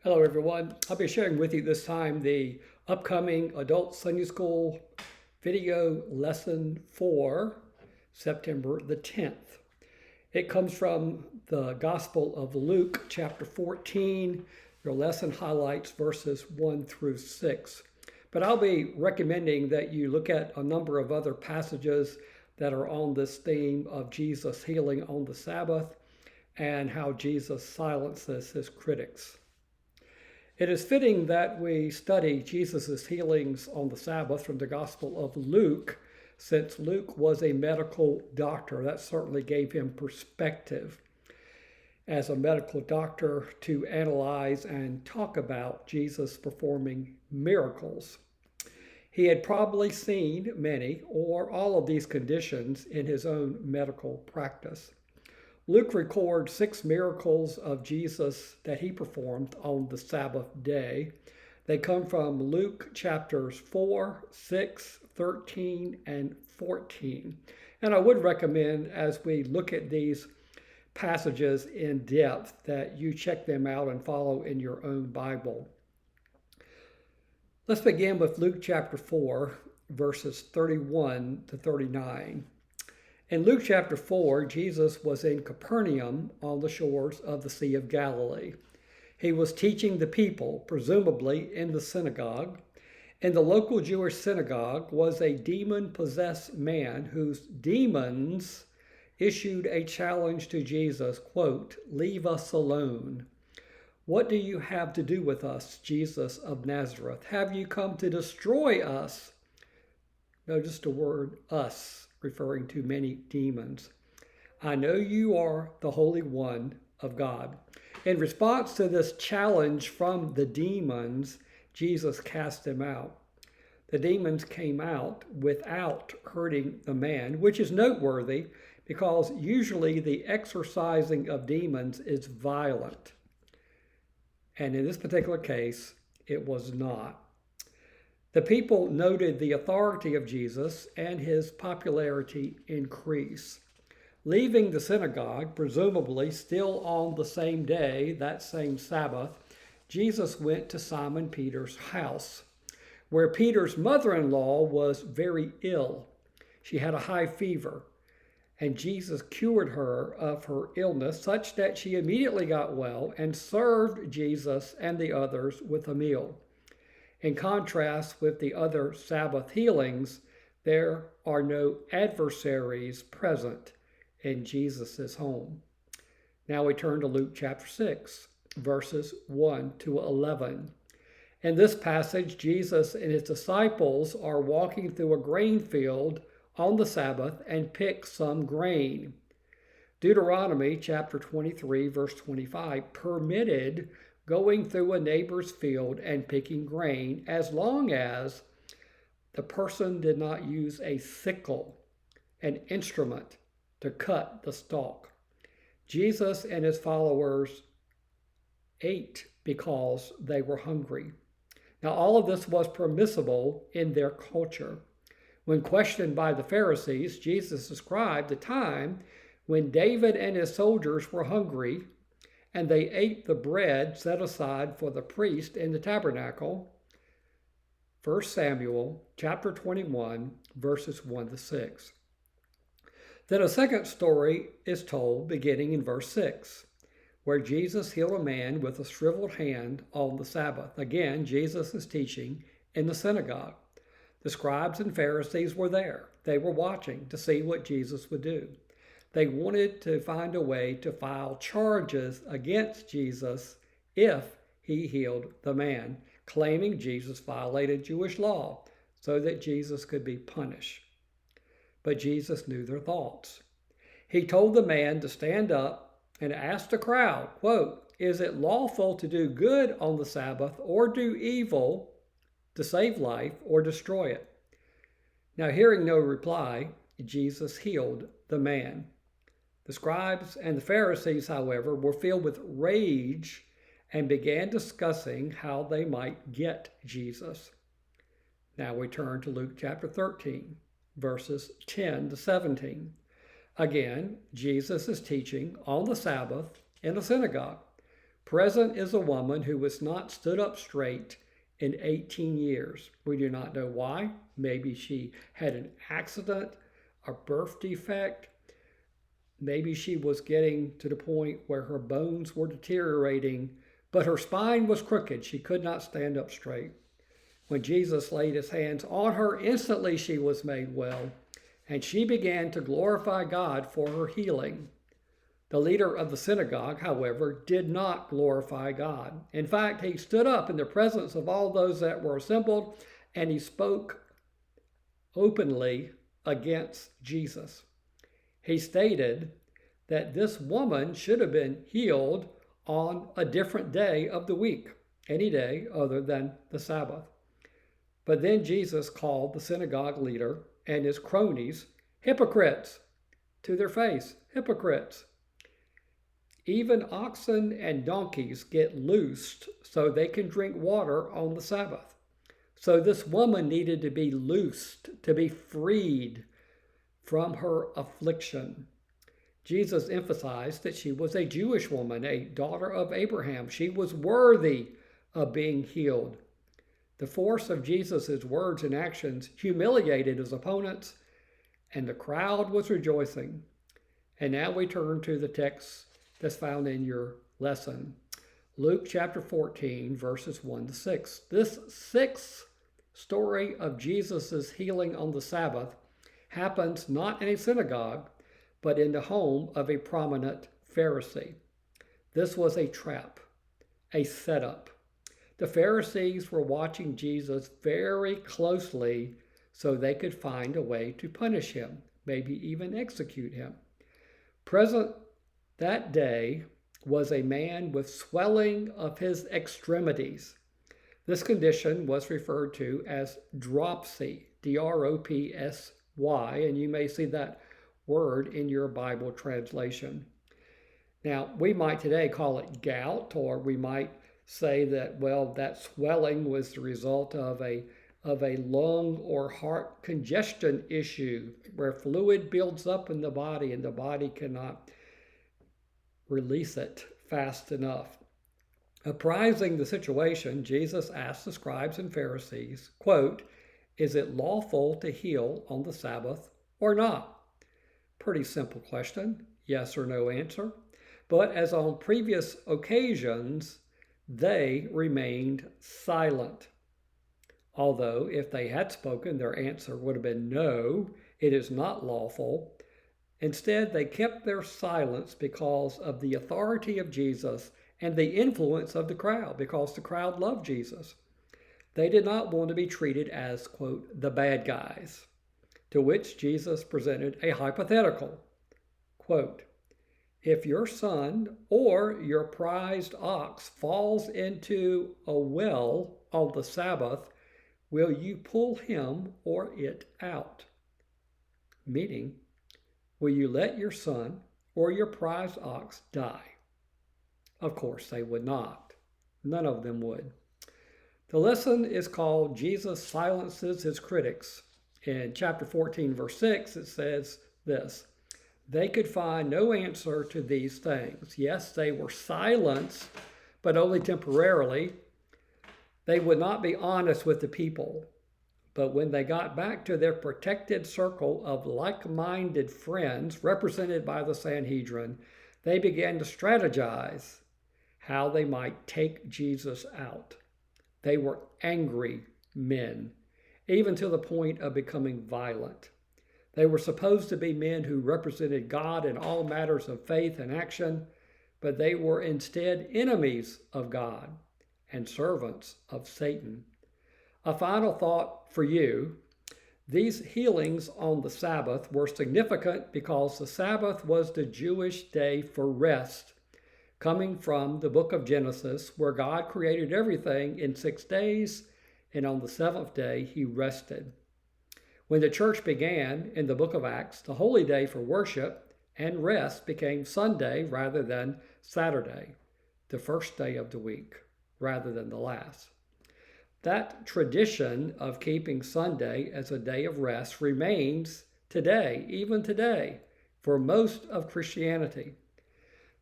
Hello, everyone. I'll be sharing with you this time the upcoming Adult Sunday School video lesson for September the 10th. It comes from the Gospel of Luke, chapter 14. Your lesson highlights verses 1 through 6. But I'll be recommending that you look at a number of other passages that are on this theme of Jesus healing on the Sabbath and how Jesus silences his critics. It is fitting that we study Jesus' healings on the Sabbath from the Gospel of Luke, since Luke was a medical doctor. That certainly gave him perspective as a medical doctor to analyze and talk about Jesus performing miracles. He had probably seen many or all of these conditions in his own medical practice. Luke records 6 miracles of Jesus that he performed on the Sabbath day. They come from Luke chapters 4, 6, 13, and 14. And I would recommend, as we look at these passages in depth, that you check them out and follow in your own Bible. Let's begin with Luke chapter 4, verses 31 to 39. In Luke chapter 4, Jesus was in Capernaum on the shores of the Sea of Galilee. He was teaching the people, presumably in the synagogue. In the local Jewish synagogue was a demon-possessed man whose demons issued a challenge to Jesus, quote, "Leave us alone. What do you have to do with us, Jesus of Nazareth? Have you come to destroy us?" Notice the word us, referring to many demons. "I know you are the Holy One of God." In response to this challenge from the demons, Jesus cast them out. The demons came out without hurting the man, which is noteworthy because usually the exorcising of demons is violent. And in this particular case, it was not. The people noted the authority of Jesus and his popularity increase. Leaving the synagogue, presumably still on the same day, that same Sabbath, Jesus went to Simon Peter's house, where Peter's mother-in-law was very ill. She had a high fever, and Jesus cured her of her illness such that she immediately got well and served Jesus and the others with a meal. In contrast with the other Sabbath healings, there are no adversaries present in Jesus' home. Now we turn to Luke chapter 6, verses 1 to 11. In this passage, Jesus and his disciples are walking through a grain field on the Sabbath and pick some grain. Deuteronomy chapter 23, verse 25 permitted going through a neighbor's field and picking grain as long as the person did not use a sickle, an instrument, to cut the stalk. Jesus and his followers ate because they were hungry. Now, all of this was permissible in their culture. When questioned by the Pharisees, Jesus described the time when David and his soldiers were hungry and they ate the bread set aside for the priest in the tabernacle. 1 Samuel chapter 21, verses 1 to 6. Then a second story is told beginning in verse 6, where Jesus healed a man with a shriveled hand on the Sabbath. Again, Jesus is teaching in the synagogue. The scribes and Pharisees were there. They were watching to see what Jesus would do. They wanted to find a way to file charges against Jesus if he healed the man, claiming Jesus violated Jewish law so that Jesus could be punished. But Jesus knew their thoughts. He told the man to stand up and ask the crowd, quote, "Is it lawful to do good on the Sabbath or do evil to save life or destroy it?" Now, hearing no reply, Jesus healed the man. The scribes and the Pharisees, however, were filled with rage and began discussing how they might get Jesus. Now we turn to Luke chapter 13, verses 10 to 17. Again, Jesus is teaching on the Sabbath in a synagogue. Present is a woman who was not stood up straight in 18 years. We do not know why. Maybe she had an accident, a birth defect. Maybe she was getting to the point where her bones were deteriorating, but her spine was crooked. She could not stand up straight. When Jesus laid his hands on her, instantly she was made well, and she began to glorify God for her healing. The leader of the synagogue, however, did not glorify God. In fact, he stood up in the presence of all those that were assembled, and he spoke openly against Jesus. He stated that this woman should have been healed on a different day of the week, any day other than the Sabbath. But then Jesus called the synagogue leader and his cronies hypocrites to their face. Hypocrites. Even oxen and donkeys get loosed so they can drink water on the Sabbath. So this woman needed to be loosed, to be freed from her affliction. Jesus emphasized that she was a Jewish woman, a daughter of Abraham. She was worthy of being healed. The force of Jesus' words and actions humiliated his opponents, and the crowd was rejoicing. And now we turn to the text that's found in your lesson. Luke chapter 14, verses 1 to 6. This sixth story of Jesus' healing on the Sabbath happens not in a synagogue, but in the home of a prominent Pharisee. This was a trap, a setup. The Pharisees were watching Jesus very closely so they could find a way to punish him, maybe even execute him. Present that day was a man with swelling of his extremities. This condition was referred to as dropsy, D-R-O-P-S-Y, and you may see that word in your Bible translation. Now, we might today call it gout, or we might say that, well, that swelling was the result of a lung or heart congestion issue where fluid builds up in the body and the body cannot release it fast enough. Apprising the situation, Jesus asked the scribes and Pharisees, quote, "Is it lawful to heal on the Sabbath or not?" Pretty simple question, yes or no answer. But as on previous occasions, they remained silent. Although if they had spoken, their answer would have been no, it is not lawful. Instead, they kept their silence because of the authority of Jesus and the influence of the crowd, because the crowd loved Jesus. They did not want to be treated as, quote, the bad guys, to which Jesus presented a hypothetical. Quote, "If your son or your prized ox falls into a well on the Sabbath, will you pull him or it out?" Meaning, will you let your son or your prized ox die? Of course, they would not. None of them would. The lesson is called Jesus Silences His Critics. In chapter 14, verse 6, it says this, "They could find no answer to these things." Yes, they were silenced, but only temporarily. They would not be honest with the people. But when they got back to their protected circle of like-minded friends represented by the Sanhedrin, they began to strategize how they might take Jesus out. They were angry men, even to the point of becoming violent. They were supposed to be men who represented God in all matters of faith and action, but they were instead enemies of God and servants of Satan. A final thought for you. These healings on the Sabbath were significant because the Sabbath was the Jewish day for rest, coming from the book of Genesis, where God created everything in 6 days, and on the seventh day he rested. When the church began in the book of Acts, the holy day for worship and rest became Sunday rather than Saturday, the first day of the week rather than the last. That tradition of keeping Sunday as a day of rest remains today, even today, for most of Christianity.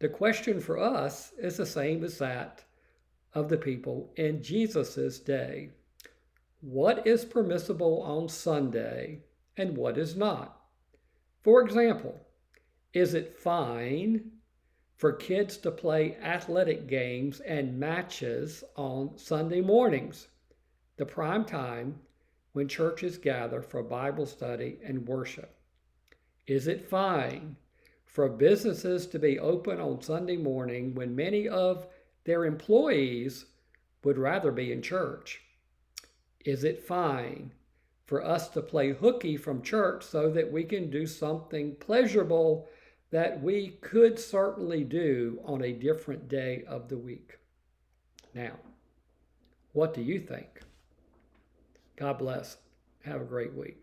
The question for us is the same as that of the people in Jesus' day. What is permissible on Sunday and what is not? For example, is it fine for kids to play athletic games and matches on Sunday mornings, the prime time when churches gather for Bible study and worship? Is it fine for businesses to be open on Sunday morning when many of their employees would rather be in church? Is it fine for us to play hooky from church so that we can do something pleasurable that we could certainly do on a different day of the week? Now, what do you think? God bless. Have a great week.